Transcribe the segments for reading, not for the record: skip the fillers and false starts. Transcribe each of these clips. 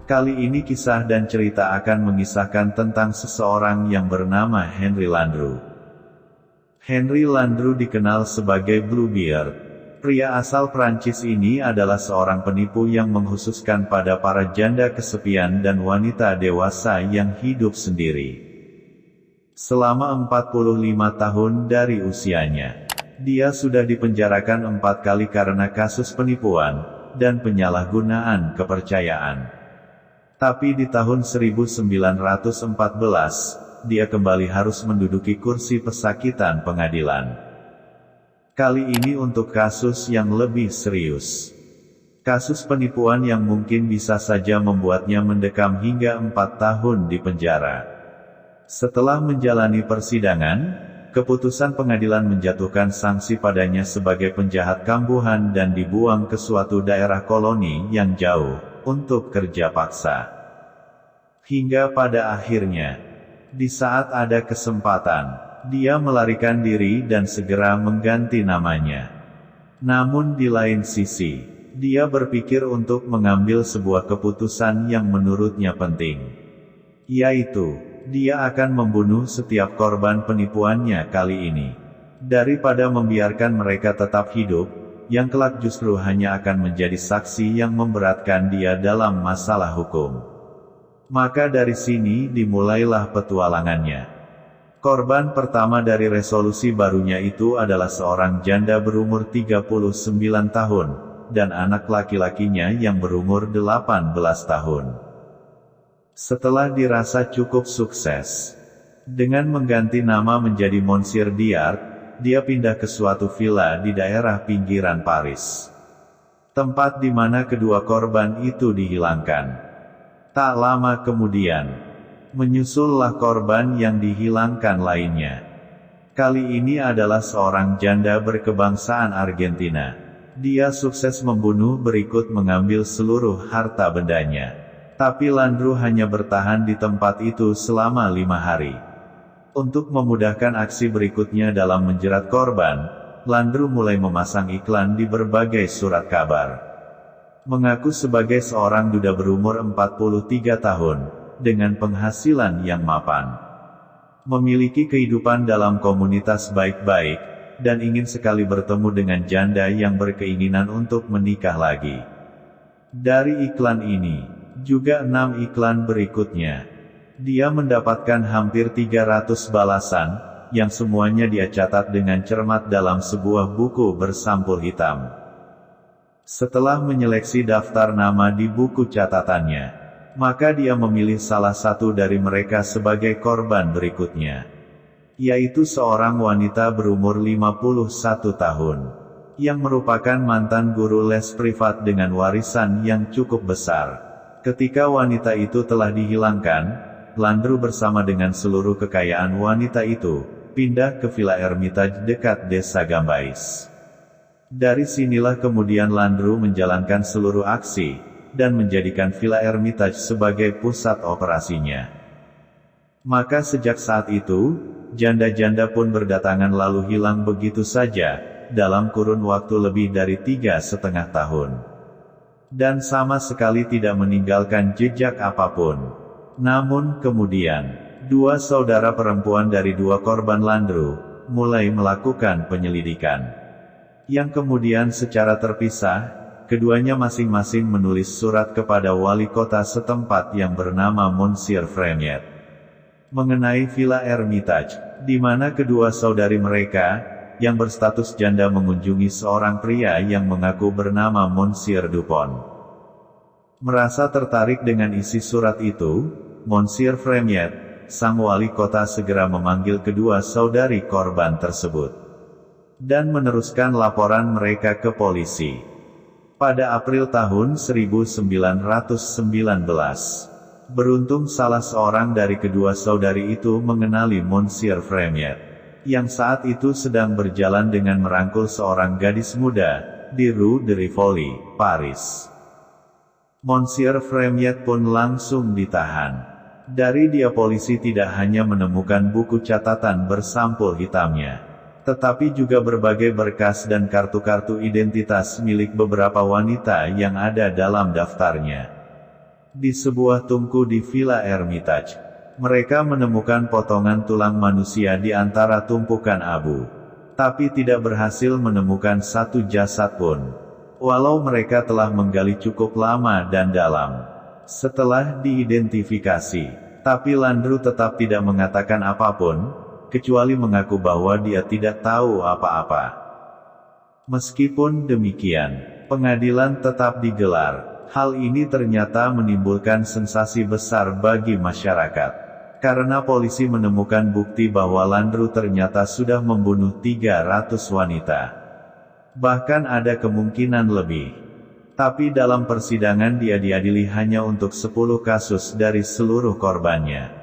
Kali ini kisah dan cerita akan mengisahkan tentang seseorang yang bernama Henry Landru. Henry Landru dikenal sebagai Bluebeard. Pria asal Prancis ini adalah seorang penipu yang menghususkan pada para janda kesepian dan wanita dewasa yang hidup sendiri. Selama 45 tahun dari usianya, dia sudah dipenjarakan 4 kali karena kasus penipuan dan penyalahgunaan kepercayaan. Tapi di tahun 1914, dia kembali harus menduduki kursi pesakitan pengadilan. Kali ini untuk kasus yang lebih serius. Kasus penipuan yang mungkin bisa saja membuatnya mendekam hingga 4 tahun di penjara. Setelah menjalani persidangan, keputusan pengadilan menjatuhkan sanksi padanya sebagai penjahat kambuhan dan dibuang ke suatu daerah koloni yang jauh untuk kerja paksa. Hingga pada akhirnya, di saat ada kesempatan, dia melarikan diri dan segera mengganti namanya. Namun di lain sisi, dia berpikir untuk mengambil sebuah keputusan yang menurutnya penting. Yaitu, dia akan membunuh setiap korban penipuannya kali ini. Daripada membiarkan mereka tetap hidup, yang kelak justru hanya akan menjadi saksi yang memberatkan dia dalam masalah hukum. Maka dari sini dimulailah petualangannya. Korban pertama dari resolusi barunya itu adalah seorang janda berumur 39 tahun, dan anak laki-lakinya yang berumur 18 tahun. Setelah dirasa cukup sukses, dengan mengganti nama menjadi Monsieur Diard, dia pindah ke suatu villa di daerah pinggiran Paris. Tempat di mana kedua korban itu dihilangkan. Tak lama kemudian, menyusullah korban yang dihilangkan lainnya. Kali ini adalah seorang janda berkebangsaan Argentina. Dia sukses membunuh berikut mengambil seluruh harta bendanya. Tapi Landru hanya bertahan di tempat itu selama 5 hari. Untuk memudahkan aksi berikutnya dalam menjerat korban, Landru mulai memasang iklan di berbagai surat kabar. Mengaku sebagai seorang duda berumur 43 tahun, dengan penghasilan yang mapan. Memiliki kehidupan dalam komunitas baik-baik, dan ingin sekali bertemu dengan janda yang berkeinginan untuk menikah lagi. Dari iklan ini, juga 6 iklan berikutnya, dia mendapatkan hampir 300 balasan, yang semuanya dia catat dengan cermat dalam sebuah buku bersampul hitam. Setelah menyeleksi daftar nama di buku catatannya, maka dia memilih salah satu dari mereka sebagai korban berikutnya. Yaitu seorang wanita berumur 51 tahun, yang merupakan mantan guru les privat dengan warisan yang cukup besar. Ketika wanita itu telah dihilangkan, Landru bersama dengan seluruh kekayaan wanita itu, pindah ke Villa Hermitage dekat desa Gambais. Dari sinilah kemudian Landru menjalankan seluruh aksi, dan menjadikan Villa Hermitage sebagai pusat operasinya. Maka sejak saat itu, janda-janda pun berdatangan lalu hilang begitu saja, dalam kurun waktu lebih dari 3,5 tahun. Dan sama sekali tidak meninggalkan jejak apapun. Namun kemudian, 2 saudara perempuan dari 2 korban Landru, mulai melakukan penyelidikan. Yang kemudian secara terpisah, keduanya masing-masing menulis surat kepada wali kota setempat yang bernama Monsieur Fremiet. Mengenai Villa Hermitage, di mana kedua saudari mereka, yang berstatus janda mengunjungi seorang pria yang mengaku bernama Monsieur Dupont. Merasa tertarik dengan isi surat itu, Monsieur Fremiet, sang wali kota segera memanggil kedua saudari korban tersebut. Dan meneruskan laporan mereka ke polisi. Pada April tahun 1919, beruntung salah seorang dari kedua saudari itu mengenali Monsieur Fremiet, yang saat itu sedang berjalan dengan merangkul seorang gadis muda, di Rue de Rivoli, Paris. Monsieur Fremiet pun langsung ditahan. Dari dia polisi tidak hanya menemukan buku catatan bersampul hitamnya, tetapi juga berbagai berkas dan kartu-kartu identitas milik beberapa wanita yang ada dalam daftarnya. Di sebuah tungku di Villa Hermitage, mereka menemukan potongan tulang manusia di antara tumpukan abu. Tapi tidak berhasil menemukan satu jasad pun. Walau mereka telah menggali cukup lama dan dalam. Setelah diidentifikasi, tapi Landru tetap tidak mengatakan apapun, kecuali mengaku bahwa dia tidak tahu apa-apa. Meskipun demikian, pengadilan tetap digelar. Hal ini ternyata menimbulkan sensasi besar bagi masyarakat. Karena polisi menemukan bukti bahwa Landru ternyata sudah membunuh 300 wanita. Bahkan ada kemungkinan lebih. Tapi dalam persidangan dia diadili hanya untuk 10 kasus dari seluruh korbannya.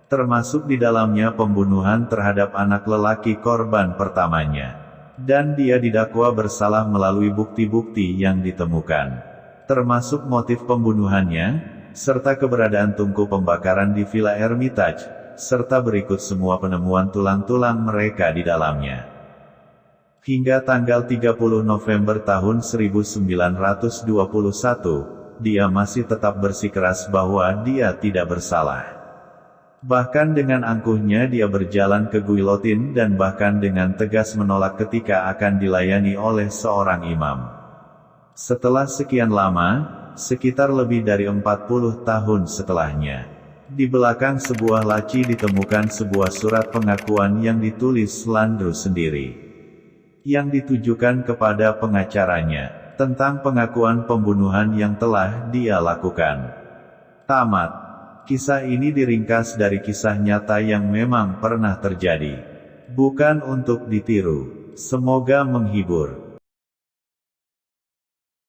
Termasuk di dalamnya pembunuhan terhadap anak lelaki korban pertamanya. Dan dia didakwa bersalah melalui bukti-bukti yang ditemukan. Termasuk motif pembunuhannya, serta keberadaan tungku pembakaran di Villa Hermitage, serta berikut semua penemuan tulang-tulang mereka di dalamnya. Hingga tanggal 30 November tahun 1921, dia masih tetap bersikeras bahwa dia tidak bersalah. Bahkan dengan angkuhnya dia berjalan ke guillotine dan bahkan dengan tegas menolak ketika akan dilayani oleh seorang imam. Setelah sekian lama, sekitar lebih dari 40 tahun setelahnya, di belakang sebuah laci ditemukan sebuah surat pengakuan yang ditulis Landru sendiri. Yang ditujukan kepada pengacaranya, tentang pengakuan pembunuhan yang telah dia lakukan. Tamat. Kisah ini diringkas dari kisah nyata yang memang pernah terjadi. Bukan untuk ditiru. Semoga menghibur.